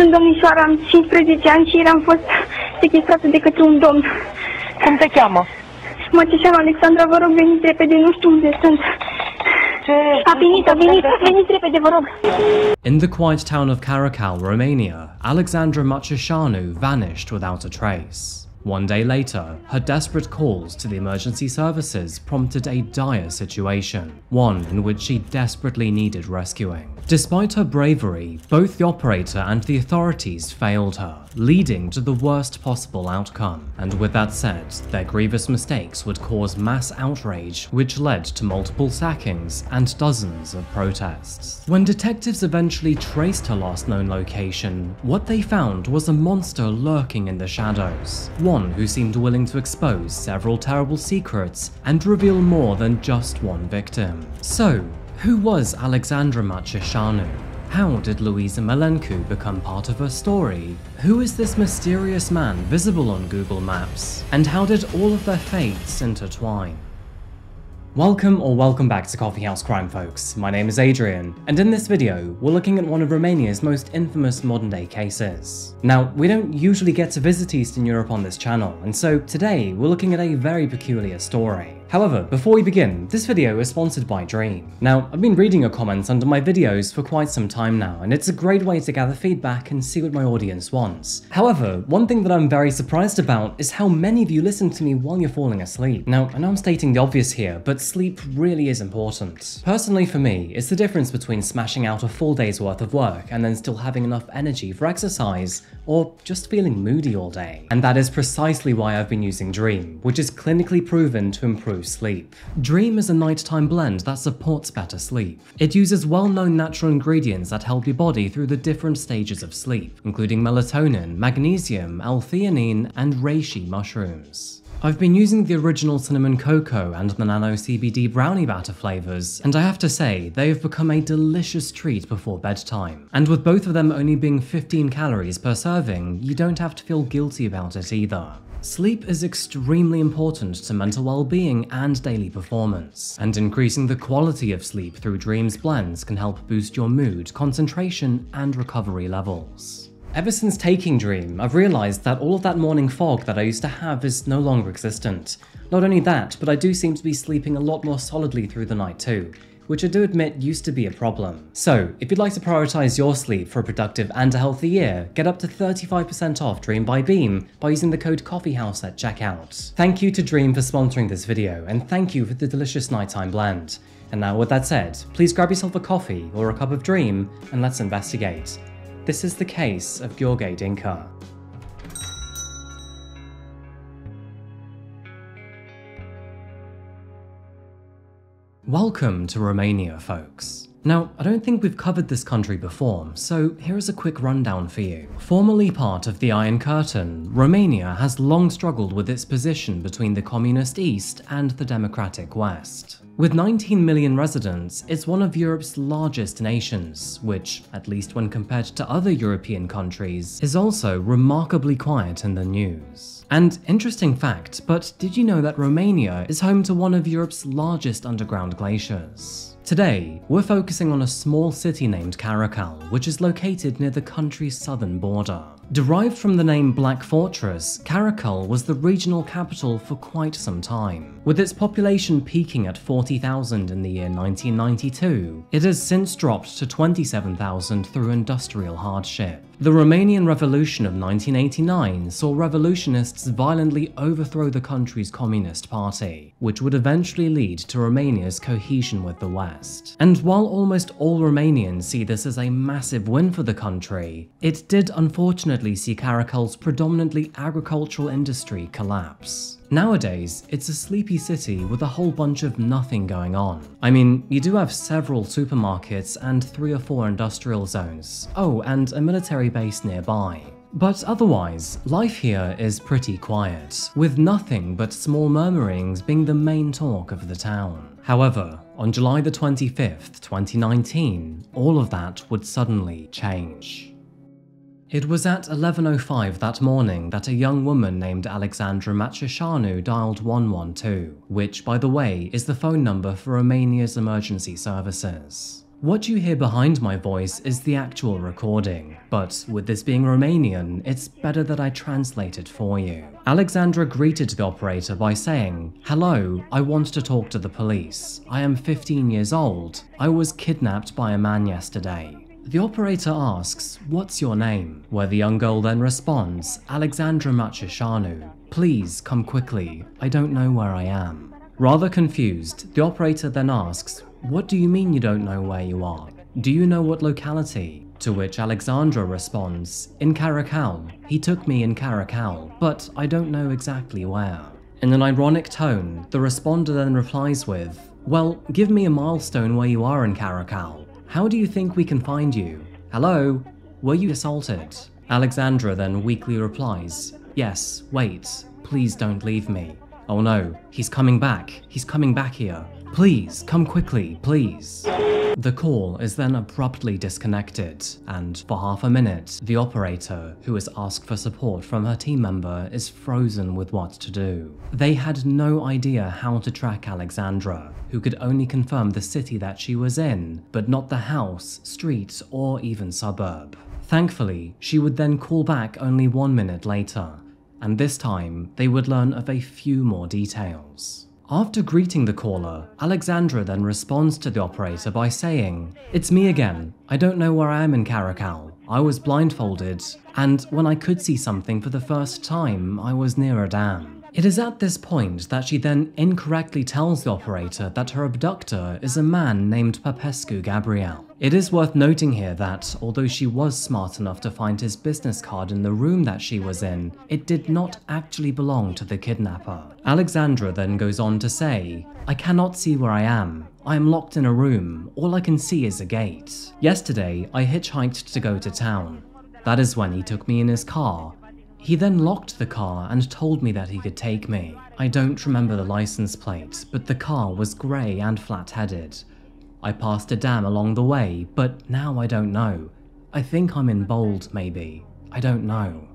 Sunt domnișoara, am 15 ani și am fost sechestrată de către un domn. Cum te cheamă? Mă cheamă Alexandra, vă rog, veniți repede, nu știu unde sunt. Veniți repede, vă rog. In the quiet town of Caracal, Romania, Alexandra Macișanu vanished without a trace. One day later, her desperate calls to the emergency services prompted a dire situation, one in which she desperately needed rescuing. Despite her bravery, both the operator and the authorities failed her, leading to the worst possible outcome. And with that said, their grievous mistakes would cause mass outrage, which led to multiple sackings and dozens of protests. When detectives eventually traced her last known location, what they found was a monster lurking in the shadows, one who seemed willing to expose several terrible secrets and reveal more than just one victim. So, who was Alexandra Macișanu? How did Luisa Melencu become part of her story? Who is this mysterious man visible on Google Maps? And how did all of their fates intertwine? Welcome back to Coffeehouse Crime, folks. My name is Adrian, and in this video, we're looking at one of Romania's most infamous modern-day cases. Now, we don't usually get to visit Eastern Europe on this channel, and so today, we're looking at a very peculiar story. However, before we begin, this video is sponsored by Dream. Now, I've been reading your comments under my videos for quite some time now, and it's a great way to gather feedback and see what my audience wants. However, one thing that I'm very surprised about is how many of you listen to me while you're falling asleep. Now, I know I'm stating the obvious here, but sleep really is important. Personally for me, it's the difference between smashing out a full day's worth of work and then still having enough energy for exercise, or just feeling moody all day. And that is precisely why I've been using Dream, which is clinically proven to improve sleep. Dream is a nighttime blend that supports better sleep. It uses well-known natural ingredients that help your body through the different stages of sleep, including melatonin, magnesium, L-theanine, and reishi mushrooms. I've been using the original cinnamon cocoa and the nano CBD brownie batter flavors, and I have to say, they have become a delicious treat before bedtime. And with both of them only being 15 calories per serving, you don't have to feel guilty about it either. Sleep is extremely important to mental well-being and daily performance, and increasing the quality of sleep through Dream's blends can help boost your mood, concentration, and recovery levels. Ever since taking Dream, I've realized that all of that morning fog that I used to have is no longer existent. Not only that, but I do seem to be sleeping a lot more solidly through the night too, which I do admit used to be a problem. So, if you'd like to prioritize your sleep for a productive and a healthy year, get up to 35% off Dream by Beam by using the code Coffeehouse at checkout. Thank you to Dream for sponsoring this video, and thank you for the delicious nighttime blend. And now with that said, please grab yourself a coffee or a cup of Dream, and let's investigate. This is the case of Gheorghe Dincă. Welcome to Romania, folks. Now, I don't think we've covered this country before, so here is a quick rundown for you. Formerly part of the Iron Curtain, Romania has long struggled with its position between the communist East and the democratic West. With 19 million residents, it's one of Europe's largest nations, which, at least when compared to other European countries, is also remarkably quiet in the news. And interesting fact, but did you know that Romania is home to one of Europe's largest underground glaciers? Today, we're focusing on a small city named Caracal, which is located near the country's southern border. Derived from the name Black Fortress, Caracal was the regional capital for quite some time. With its population peaking at 40,000 in the year 1992, it has since dropped to 27,000 through industrial hardship. The Romanian Revolution of 1989 saw revolutionists violently overthrow the country's Communist Party, which would eventually lead to Romania's cohesion with the West. And while almost all Romanians see this as a massive win for the country, it did unfortunately see Caracal's predominantly agricultural industry collapse. Nowadays, it's a sleepy city with a whole bunch of nothing going on. I mean, you do have several supermarkets and 3 or 4 industrial zones. Oh, and a military base nearby. But otherwise, life here is pretty quiet, with nothing but small murmurings being the main talk of the town. However, on July the 25th, 2019, all of that would suddenly change. It was at 11:05 that morning that a young woman named Alexandra Macișanu dialed 112, which, by the way, is the phone number for Romania's emergency services. What you hear behind my voice is the actual recording, but with this being Romanian, it's better that I translate it for you. Alexandra greeted the operator by saying, "Hello, I want to talk to the police. I am 15 years old. I was kidnapped by a man yesterday." The operator asks, "What's your name?" Where the young girl then responds, "Alexandra Machishanu. Please come quickly. I don't know where I am." Rather confused, the operator then asks, "What do you mean you don't know where you are? Do you know what locality?" To which Alexandra responds, "In Caracal. He took me in Caracal, but I don't know exactly where." In an ironic tone, the responder then replies with, "Well, give me a milestone where you are in Caracal. How do you think we can find you? Hello? Were you assaulted?" Alexandra then weakly replies, "Yes, wait, please don't leave me. Oh no, he's coming back here. Please, come quickly, please." The call is then abruptly disconnected, and for half a minute, the operator, who has asked for support from her team member, is frozen with what to do. They had no idea how to track Alexandra, who could only confirm the city that she was in, but not the house, street, or even suburb. Thankfully, she would then call back only 1 minute later, and this time, they would learn of a few more details. After greeting the caller, Alexandra then responds to the operator by saying, "It's me again. I don't know where I am in Caracal. I was blindfolded, and when I could see something for the first time, I was near a dam." It is at this point that she then incorrectly tells the operator that her abductor is a man named Popescu Gabriel. It is worth noting here that, although she was smart enough to find his business card in the room that she was in, it did not actually belong to the kidnapper. Alexandra then goes on to say, "I cannot see where I am. I am locked in a room. All I can see is a gate. Yesterday, I hitchhiked to go to town. That is when he took me in his car. He then locked the car and told me that he could take me. I don't remember the license plate, but the car was grey and flat-headed. I passed a dam along the way, but now I don't know. I think I'm in bold, maybe. I don't know."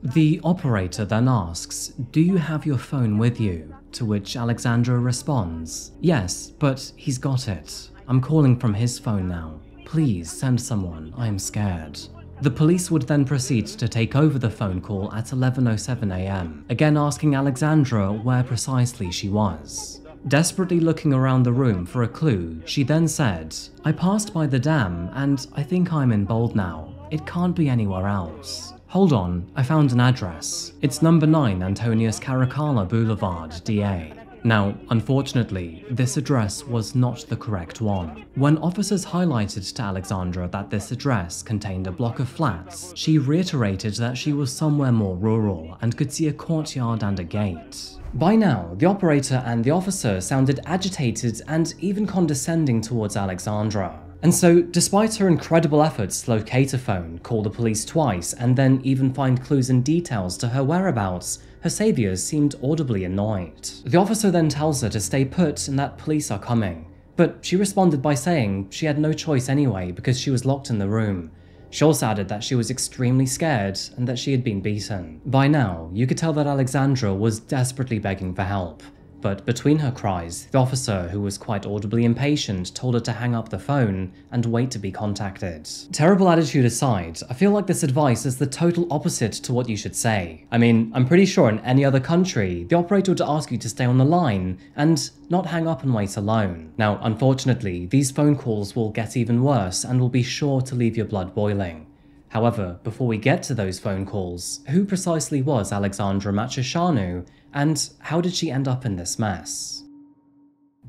The operator then asks, "Do you have your phone with you?" To which Alexandra responds, "Yes, but he's got it. I'm calling from his phone now. Please send someone, I am scared." The police would then proceed to take over the phone call at 11:07 AM, again asking Alexandra where precisely she was. Desperately looking around the room for a clue, she then said, "I passed by the dam and I think I'm in bold now. It can't be anywhere else. Hold on, I found an address. It's number 9 Antonius Caracalla Boulevard, DA." Now, unfortunately, this address was not the correct one. When officers highlighted to Alexandra that this address contained a block of flats, she reiterated that she was somewhere more rural and could see a courtyard and a gate. By now, the operator and the officer sounded agitated and even condescending towards Alexandra. And so, despite her incredible efforts to locate a phone, call the police twice, and then even find clues and details to her whereabouts, her saviors seemed audibly annoyed. The officer then tells her to stay put and that police are coming, but she responded by saying she had no choice anyway because she was locked in the room. She also added that she was extremely scared and that she had been beaten. By now, you could tell that Alexandra was desperately begging for help. But between her cries, the officer, who was quite audibly impatient, told her to hang up the phone and wait to be contacted. Terrible attitude aside, I feel like this advice is the total opposite to what you should say. I mean, I'm pretty sure in any other country, the operator would ask you to stay on the line and not hang up and wait alone. Now, unfortunately, these phone calls will get even worse and will be sure to leave your blood boiling. However, before we get to those phone calls, who precisely was Alexandra Machishanu, and how did she end up in this mess?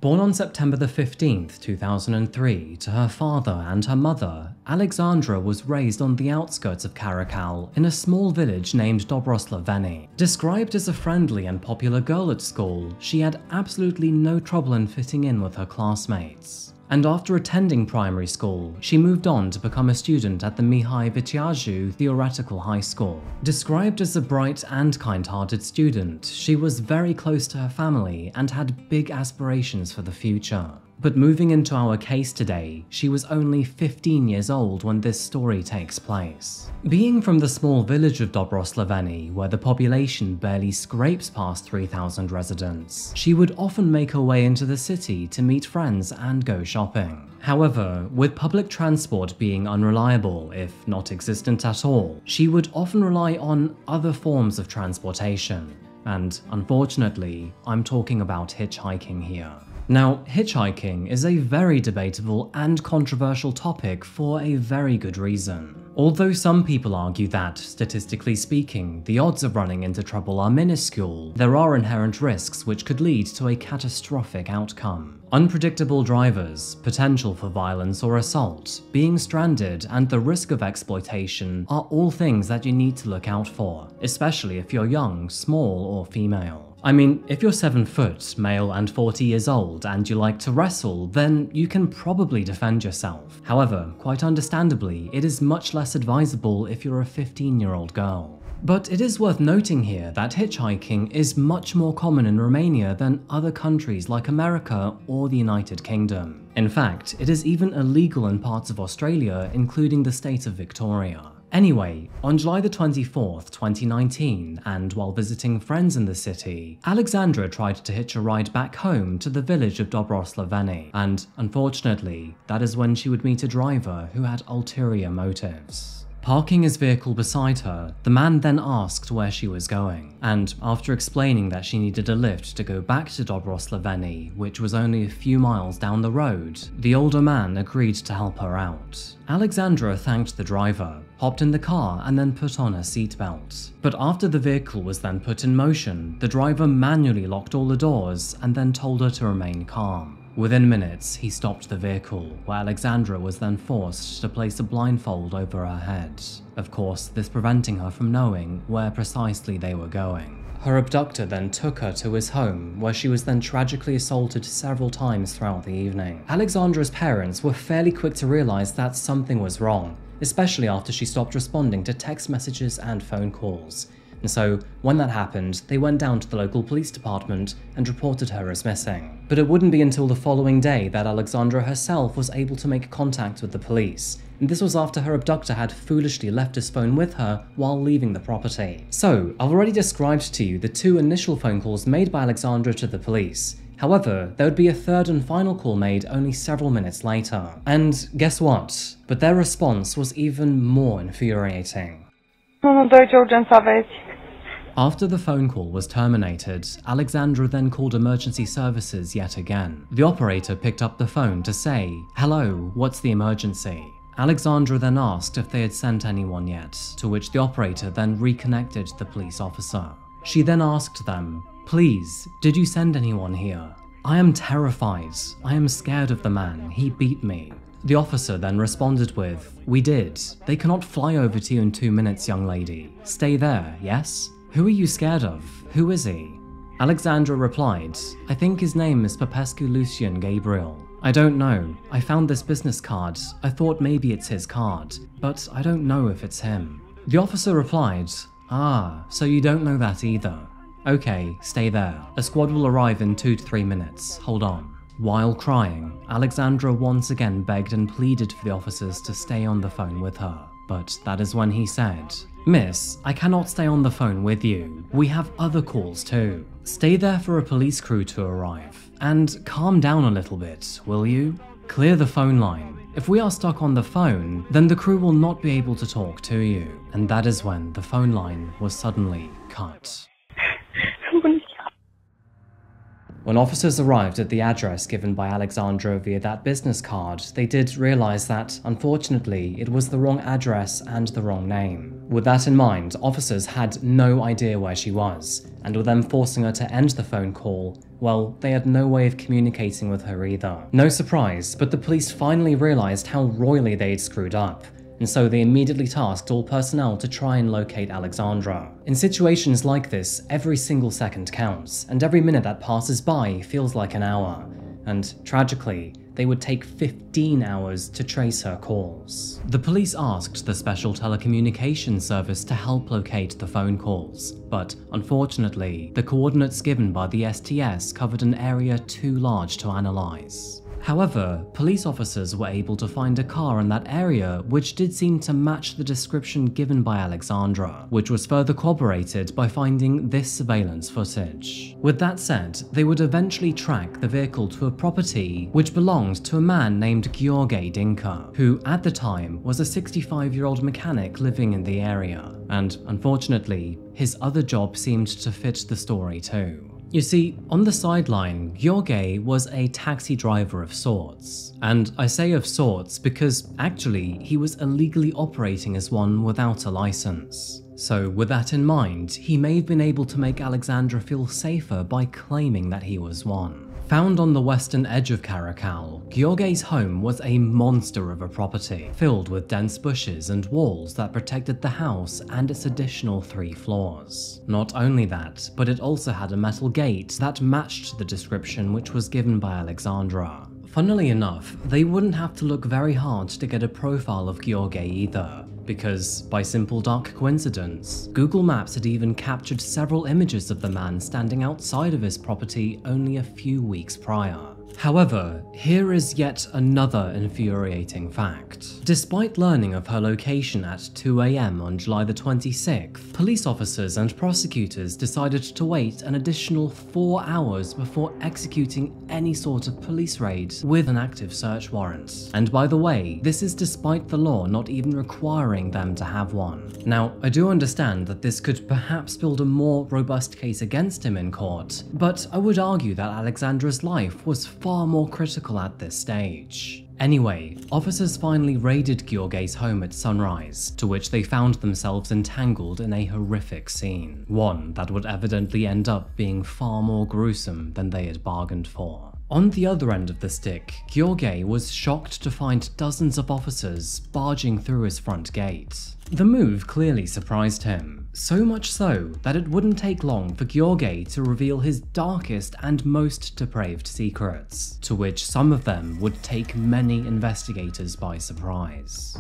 Born on September the 15th, 2003, to her father and her mother, Alexandra was raised on the outskirts of Caracal in a small village named Dobroslaveni. Described as a friendly and popular girl at school, she had absolutely no trouble in fitting in with her classmates. And after attending primary school, she moved on to become a student at the Mihai Viteaju Theoretical High School. Described as a bright and kind-hearted student, she was very close to her family and had big aspirations for the future. But moving into our case today, she was only 15 years old when this story takes place. Being from the small village of Dobroslaveni, where the population barely scrapes past 3,000 residents, she would often make her way into the city to meet friends and go shopping. However, with public transport being unreliable, if not existent at all, she would often rely on other forms of transportation. And unfortunately, I'm talking about hitchhiking here. Now, hitchhiking is a very debatable and controversial topic for a very good reason. Although some people argue that, statistically speaking, the odds of running into trouble are minuscule, there are inherent risks which could lead to a catastrophic outcome. Unpredictable drivers, potential for violence or assault, being stranded, and the risk of exploitation are all things that you need to look out for, especially if you're young, small, or female. I mean, if you're 7 foot, male and 40 years old and you like to wrestle, then you can probably defend yourself. However, quite understandably, it is much less advisable if you're a 15-year-old girl. But it is worth noting here that hitchhiking is much more common in Romania than other countries like America or the United Kingdom. In fact, it is even illegal in parts of Australia, including the state of Victoria. Anyway, on July the 24th, 2019, and while visiting friends in the city, Alexandra tried to hitch a ride back home to the village of Dobroslaveni, and unfortunately, that is when she would meet a driver who had ulterior motives. Parking his vehicle beside her, the man then asked where she was going, and after explaining that she needed a lift to go back to Dobroslaveni, which was only a few miles down the road, the older man agreed to help her out. Alexandra thanked the driver, hopped in the car, and then put on her seatbelt. But after the vehicle was then put in motion, the driver manually locked all the doors and then told her to remain calm. Within minutes, he stopped the vehicle, where Alexandra was then forced to place a blindfold over her head. Of course, this preventing her from knowing where precisely they were going. Her abductor then took her to his home, where she was then tragically assaulted several times throughout the evening. Alexandra's parents were fairly quick to realize that something was wrong, especially after she stopped responding to text messages and phone calls. And so, when that happened, they went down to the local police department and reported her as missing. But it wouldn't be until the following day that Alexandra herself was able to make contact with the police, and this was after her abductor had foolishly left his phone with her while leaving the property. So, I've already described to you the 2 initial phone calls made by Alexandra to the police. However, there would be a third and final call made only several minutes later. And guess what? But their response was even more infuriating. After the phone call was terminated, Alexandra then called emergency services yet again. The operator picked up the phone to say, "Hello, what's the emergency?" Alexandra then asked if they had sent anyone yet, to which the operator then reconnected the police officer. She then asked them, "Please, did you send anyone here? I am terrified. I am scared of the man. He beat me." The officer then responded with, "We did. They cannot fly over to you in 2 minutes, young lady. Stay there, yes? Who are you scared of? Who is he?" Alexandra replied, "I think his name is Popescu Lucian Gabriel. I don't know. I found this business card. I thought maybe it's his card, but I don't know if it's him." The officer replied, "Ah, so you don't know that either. Okay, stay there. A squad will arrive in 2 to 3 minutes. Hold on." While crying, Alexandra once again begged and pleaded for the officers to stay on the phone with her. But that is when he said, "Miss, I cannot stay on the phone with you. We have other calls too. Stay there for a police crew to arrive. And calm down a little bit, will you? Clear the phone line. If we are stuck on the phone, then the crew will not be able to talk to you." And that is when the phone line was suddenly cut. When officers arrived at the address given by Alexandra via that business card, they did realize that, unfortunately, it was the wrong address and the wrong name. With that in mind, officers had no idea where she was, and with them forcing her to end the phone call, well, they had no way of communicating with her either. No surprise, but the police finally realized how royally they had screwed up, and so they immediately tasked all personnel to try and locate Alexandra. In situations like this, every single second counts, and every minute that passes by feels like an hour. And tragically, they would take 15 hours to trace her calls. The police asked the special telecommunications service to help locate the phone calls, but unfortunately, the coordinates given by the STS covered an area too large to analyze. However, police officers were able to find a car in that area which did seem to match the description given by Alexandra, which was further corroborated by finding this surveillance footage. With that said, they would eventually track the vehicle to a property which belonged to a man named Gheorghe Dinka, who at the time was a 65-year-old mechanic living in the area, and unfortunately, his other job seemed to fit the story too. You see, on the sideline, Gheorghe was a taxi driver of sorts. And I say of sorts because actually he was illegally operating as one without a license. So with that in mind, he may have been able to make Alexandra feel safer by claiming that he was one. Found on the western edge of Caracal, Gheorghe's home was a monster of a property, filled with dense bushes and walls that protected the house and its additional 3 floors. Not only that, but it also had a metal gate that matched the description which was given by Alexandra. Funnily enough, they wouldn't have to look very hard to get a profile of Gheorghe either, because by simple dark coincidence, Google Maps had even captured several images of the man standing outside of his property only a few weeks prior. However, here is yet another infuriating fact. Despite learning of her location at 2 AM on July the 26th, police officers and prosecutors decided to wait an additional 4 hours before executing any sort of police raid with an active search warrant. And by the way, this is despite the law not even requiring them to have one. Now, I do understand that this could perhaps build a more robust case against him in court, but I would argue that Alexandra's life was far more critical at this stage. Anyway, officers finally raided Gheorghe's home at sunrise, to which they found themselves entangled in a horrific scene. One that would evidently end up being far more gruesome than they had bargained for. On the other end of the stick, Gheorghe was shocked to find dozens of officers barging through his front gate. The move clearly surprised him, so much so that it wouldn't take long for Gheorghe to reveal his darkest and most depraved secrets, to which some of them would take many investigators by surprise.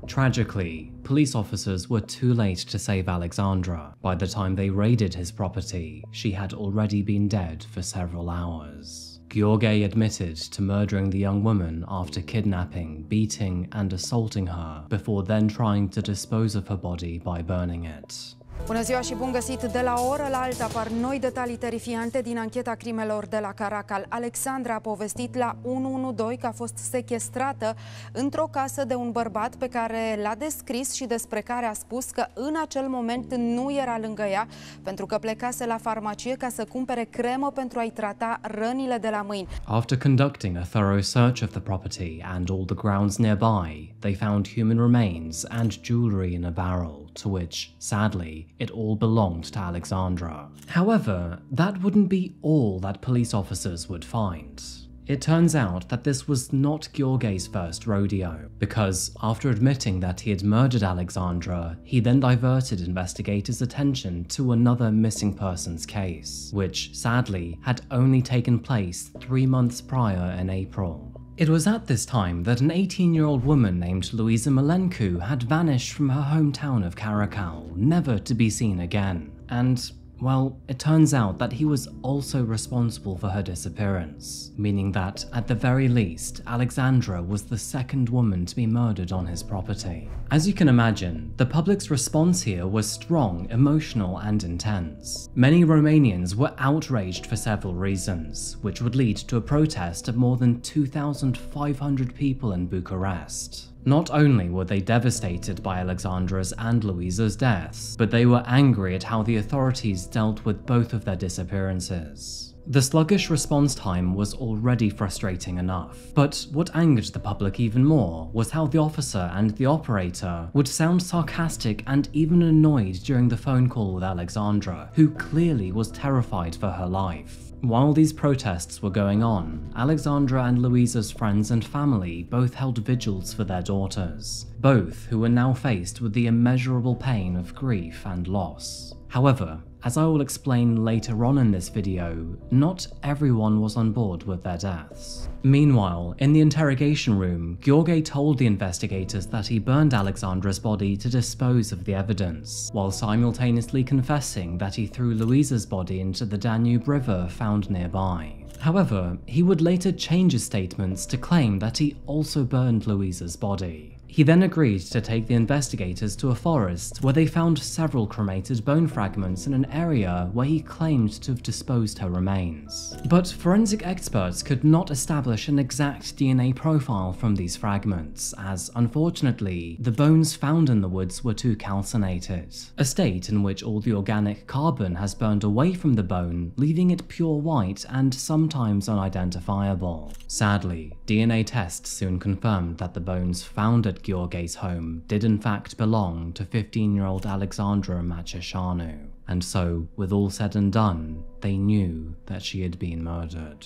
Tragically, police officers were too late to save Alexandra. By the time they raided his property, she had already been dead for several hours. Gheorghe admitted to murdering the young woman after kidnapping, beating, and assaulting her, before then trying to dispose of her body by burning it. Bună ziua și bun găsit! De la o oră la alta apar noi detalii terifiante din ancheta crimelor de la Caracal. Alexandra a povestit la 112 că a fost sechestrată într-o casă de un bărbat pe care l-a descris și despre care a spus că în acel moment nu era lângă ea, pentru că plecase la farmacie ca să cumpere cremă pentru a-i trata rănile de la mâini. After conducting a thorough search of the property and all the grounds nearby, they found human remains and jewelry in a barrel, to which, sadly, it all belonged to Alexandra. However, that wouldn't be all that police officers would find. It turns out that this was not Gheorghe's first rodeo, because after admitting that he had murdered Alexandra, he then diverted investigators' attention to another missing persons case, which, sadly, had only taken place 3 months prior in April. It was at this time that an 18-year-old woman named Luisa Malencu had vanished from her hometown of Caracal, never to be seen again. And, well, it turns out that he was also responsible for her disappearance, meaning that, at the very least, Alexandra was the second woman to be murdered on his property. As you can imagine, the public's response here was strong, emotional, and intense. Many Romanians were outraged for several reasons, which would lead to a protest of more than 2,500 people in Bucharest. Not only were they devastated by Alexandra's and Luisa's deaths, but they were angry at how the authorities dealt with both of their disappearances. The sluggish response time was already frustrating enough, but what angered the public even more was how the officer and the operator would sound sarcastic and even annoyed during the phone call with Alexandra, who clearly was terrified for her life. While these protests were going on, Alexandra and Luisa's friends and family both held vigils for their daughters, both who were now faced with the immeasurable pain of grief and loss. However, as I will explain later on in this video, not everyone was on board with their deaths. Meanwhile, in the interrogation room, Gheorghe told the investigators that he burned Alexandra's body to dispose of the evidence, while simultaneously confessing that he threw Luisa's body into the Danube River found nearby. However, he would later change his statements to claim that he also burned Louisa's body. He then agreed to take the investigators to a forest where they found several cremated bone fragments in an area where he claimed to have disposed her remains. But forensic experts could not establish an exact DNA profile from these fragments, as unfortunately, the bones found in the woods were too calcinated, a state in which all the organic carbon has burned away from the bone, leaving it pure white and sometimes unidentifiable. Sadly, DNA tests soon confirmed that the bones found at Gheorghe's home did in fact belong to 15-year-old Alexandra Maceșanu, and so, with all said and done, they knew that she had been murdered.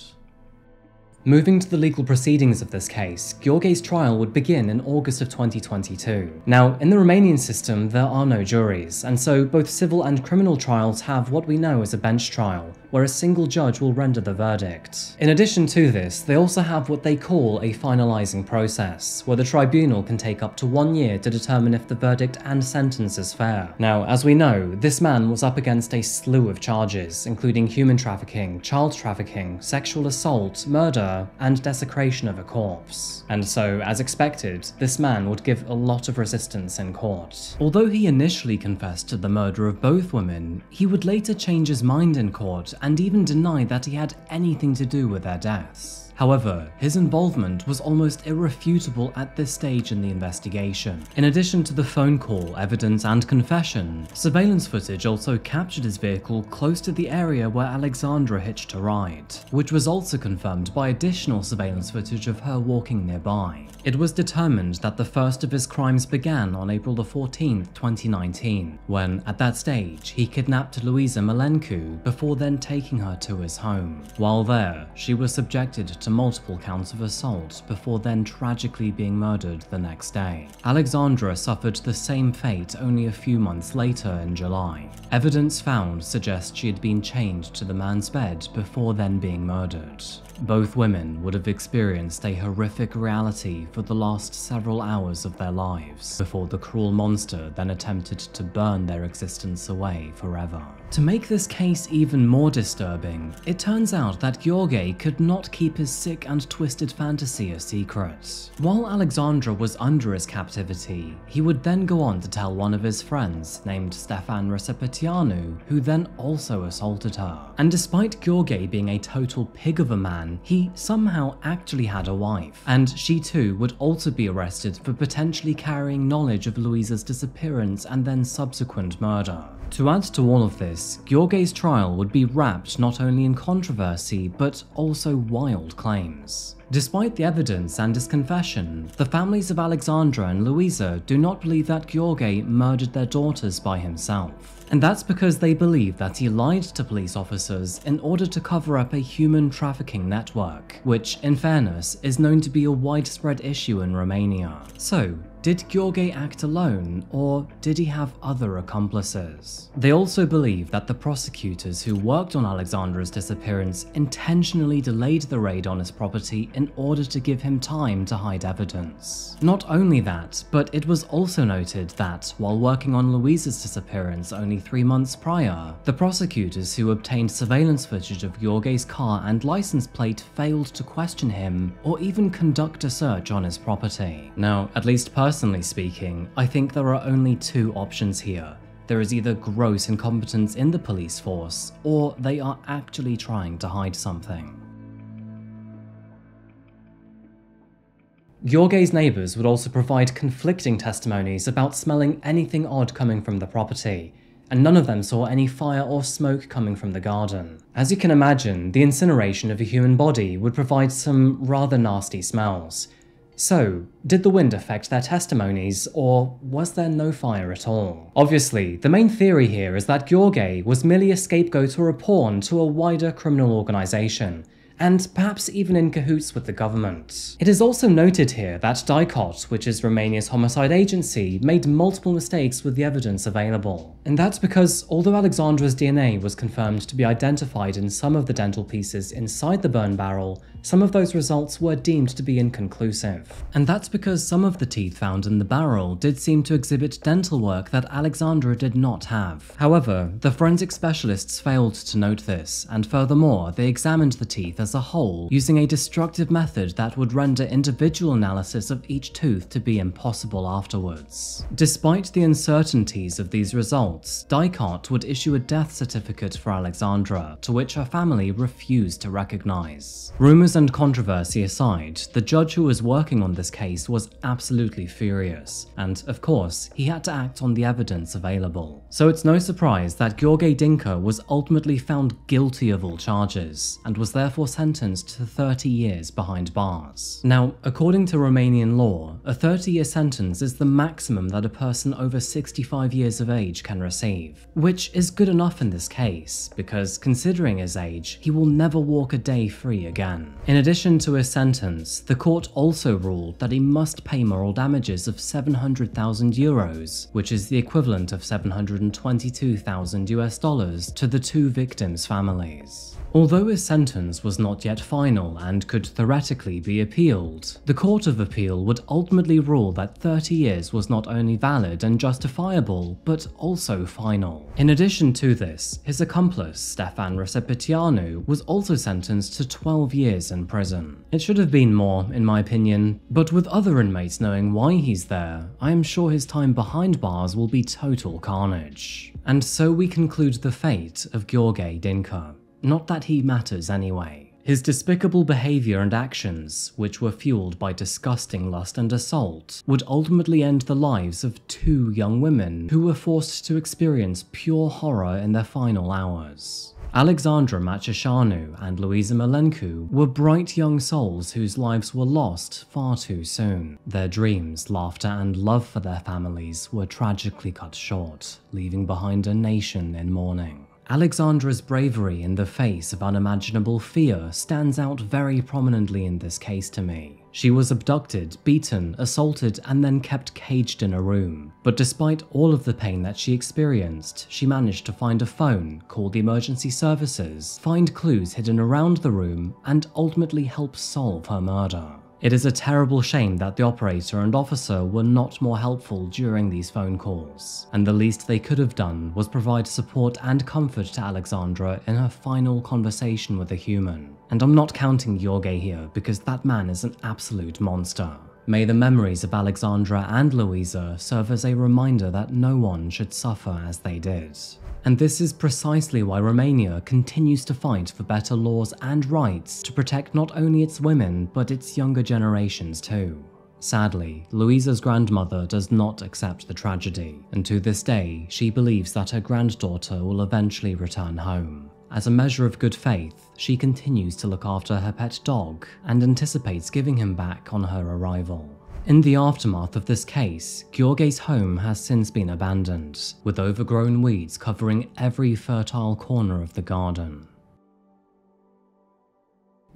Moving to the legal proceedings of this case, Gheorghe's trial would begin in August of 2022. Now, in the Romanian system, there are no juries, and so both civil and criminal trials have what we know as a bench trial, where a single judge will render the verdict. In addition to this, they also have what they call a finalizing process, where the tribunal can take up to 1 year to determine if the verdict and sentence is fair. Now, as we know, this man was up against a slew of charges, including human trafficking, child trafficking, sexual assault, murder, and desecration of a corpse. And so, as expected, this man would give a lot of resistance in court. Although he initially confessed to the murder of both women, he would later change his mind in court and even deny that he had anything to do with their deaths. However, his involvement was almost irrefutable at this stage in the investigation. In addition to the phone call, evidence, and confession, surveillance footage also captured his vehicle close to the area where Alexandra hitched a ride, which was also confirmed by additional surveillance footage of her walking nearby. It was determined that the first of his crimes began on April 14, 2019, when, at that stage, he kidnapped Luisa Malencu before then taking her to his home. While there, she was subjected to multiple counts of assault before then tragically being murdered the next day. Alexandra suffered the same fate only a few months later in July. Evidence found suggests she had been chained to the man's bed before then being murdered. Both women would have experienced a horrific reality for the last several hours of their lives, before the cruel monster then attempted to burn their existence away forever. To make this case even more disturbing, it turns out that Gheorghe could not keep his sick and twisted fantasy a secret. While Alexandra was under his captivity, he would then go on to tell one of his friends, named Stefan Răsăpăteanu, who then also assaulted her. And despite Gheorghe being a total pig of a man, he somehow actually had a wife, and she too would also be arrested for potentially carrying knowledge of Luisa's disappearance and then subsequent murder. To add to all of this, Gheorghe's trial would be wrapped not only in controversy, but also wild claims. Despite the evidence and his confession, the families of Alexandra and Luisa do not believe that Gheorghe murdered their daughters by himself. And that's because they believe that he lied to police officers in order to cover up a human trafficking network, which, in fairness, is known to be a widespread issue in Romania. So, did Gheorghe act alone, or did he have other accomplices? They also believe that the prosecutors who worked on Alexandra's disappearance intentionally delayed the raid on his property in order to give him time to hide evidence. Not only that, but it was also noted that, while working on Luisa's disappearance only 3 months prior, the prosecutors who obtained surveillance footage of Gheorghe's car and license plate failed to question him or even conduct a search on his property. Now, at least personally speaking, I think there are only two options here. There is either gross incompetence in the police force, or they are actually trying to hide something. Gheorghe's neighbours would also provide conflicting testimonies about smelling anything odd coming from the property, and none of them saw any fire or smoke coming from the garden. As you can imagine, the incineration of a human body would provide some rather nasty smells. So, did the wind affect their testimonies, or was there no fire at all? Obviously, the main theory here is that Gheorghe was merely a scapegoat or a pawn to a wider criminal organisation, and perhaps even in cahoots with the government. It is also noted here that DICOT, which is Romania's homicide agency, made multiple mistakes with the evidence available. And that's because, although Alexandra's DNA was confirmed to be identified in some of the dental pieces inside the burn barrel, some of those results were deemed to be inconclusive. And that's because some of the teeth found in the barrel did seem to exhibit dental work that Alexandra did not have. However, the forensic specialists failed to note this, and furthermore, they examined the teeth as as a whole, using a destructive method that would render individual analysis of each tooth to be impossible afterwards. Despite the uncertainties of these results, Dysart would issue a death certificate for Alexandra, to which her family refused to recognize. Rumors and controversy aside, the judge who was working on this case was absolutely furious, and of course, he had to act on the evidence available. So it's no surprise that Gheorghe Dinka was ultimately found guilty of all charges, and was therefore sentenced to 30 years behind bars. Now, according to Romanian law, a 30-year sentence is the maximum that a person over 65 years of age can receive, which is good enough in this case, because considering his age, he will never walk a day free again. In addition to his sentence, the court also ruled that he must pay moral damages of 700,000 euros, which is the equivalent of $722,000 to the two victims' families. Although his sentence was not yet final and could theoretically be appealed, the Court of Appeal would ultimately rule that 30 years was not only valid and justifiable, but also final. In addition to this, his accomplice, Stefan Răsăpăteanu, was also sentenced to 12 years in prison. It should have been more, in my opinion, but with other inmates knowing why he's there, I am sure his time behind bars will be total carnage. And so we conclude the fate of Gheorghe Dinka. Not that he matters anyway. His despicable behavior and actions, which were fueled by disgusting lust and assault, would ultimately end the lives of two young women who were forced to experience pure horror in their final hours. Alexandra Macișanu and Luisa Mălencu were bright young souls whose lives were lost far too soon. Their dreams, laughter, and love for their families were tragically cut short, leaving behind a nation in mourning. Alexandra's bravery in the face of unimaginable fear stands out very prominently in this case to me. She was abducted, beaten, assaulted, and then kept caged in a room. But despite all of the pain that she experienced, she managed to find a phone, call the emergency services, find clues hidden around the room, and ultimately help solve her murder. It is a terrible shame that the operator and officer were not more helpful during these phone calls, and the least they could have done was provide support and comfort to Alexandra in her final conversation with a human. And I'm not counting Gheorghe here, because that man is an absolute monster. May the memories of Alexandra and Luisa serve as a reminder that no one should suffer as they did. And this is precisely why Romania continues to fight for better laws and rights to protect not only its women, but its younger generations too. Sadly, Luisa's grandmother does not accept the tragedy, and to this day, she believes that her granddaughter will eventually return home. As a measure of good faith, she continues to look after her pet dog and anticipates giving him back on her arrival. In the aftermath of this case, Gheorghe's home has since been abandoned, with overgrown weeds covering every fertile corner of the garden.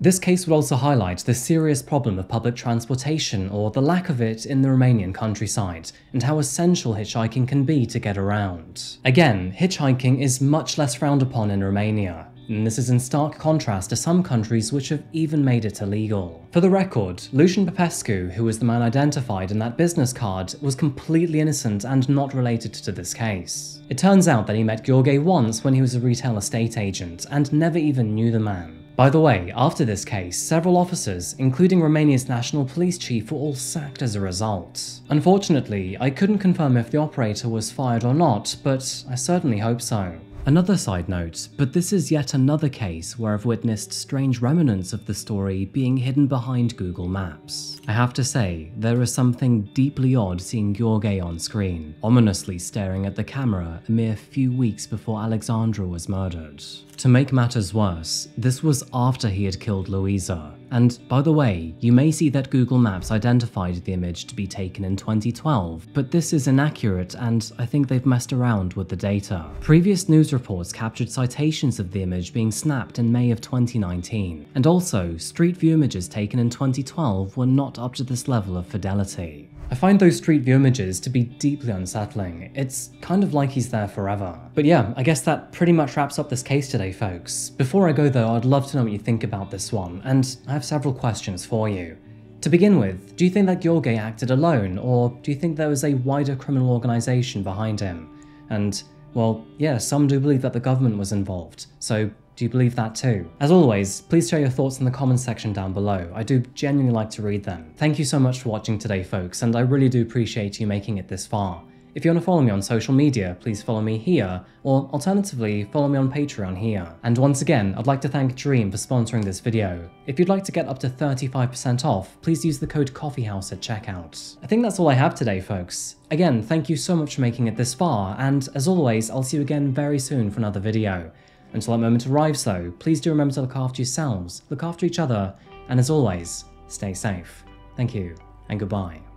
This case would also highlight the serious problem of public transportation, or the lack of it, in the Romanian countryside, and how essential hitchhiking can be to get around. Again, hitchhiking is much less frowned upon in Romania, and this is in stark contrast to some countries which have even made it illegal. For the record, Lucian Popescu, who was the man identified in that business card, was completely innocent and not related to this case. It turns out that he met Gheorghe once when he was a retail estate agent, and never even knew the man. By the way, after this case, several officers, including Romania's national police chief, were all sacked as a result. Unfortunately, I couldn't confirm if the operator was fired or not, but I certainly hope so. Another side note, but this is yet another case where I've witnessed strange remnants of the story being hidden behind Google Maps. I have to say, there is something deeply odd seeing Gheorghe on screen, ominously staring at the camera a mere few weeks before Alexandra was murdered. To make matters worse, this was after he had killed Luisa. And by the way, you may see that Google Maps identified the image to be taken in 2012, but this is inaccurate and I think they've messed around with the data. Previous news reports captured citations of the image being snapped in May of 2019, and also Street View images taken in 2012 were not up to this level of fidelity. I find those Street View images to be deeply unsettling. It's kind of like he's there forever. But yeah, I guess that pretty much wraps up this case today, folks. Before I go though, I'd love to know what you think about this one, and I have several questions for you. To begin with, do you think that Gheorghe acted alone, or do you think there was a wider criminal organisation behind him? And, well, yeah, some do believe that the government was involved. So Do you believe that too? As always, please share your thoughts in the comments section down below. I do genuinely like to read them. Thank you so much for watching today, folks, and I really do appreciate you making it this far. If you want to follow me on social media, please follow me here, or alternatively, follow me on Patreon here. And once again, I'd like to thank Dream for sponsoring this video. If you'd like to get up to 35% off, please use the code Coffeehouse at checkout. I think that's all I have today, folks. Again, thank you so much for making it this far, and as always, I'll see you again very soon for another video. Until that moment arrives though, please do remember to look after yourselves, look after each other, and as always, stay safe. Thank you, and goodbye.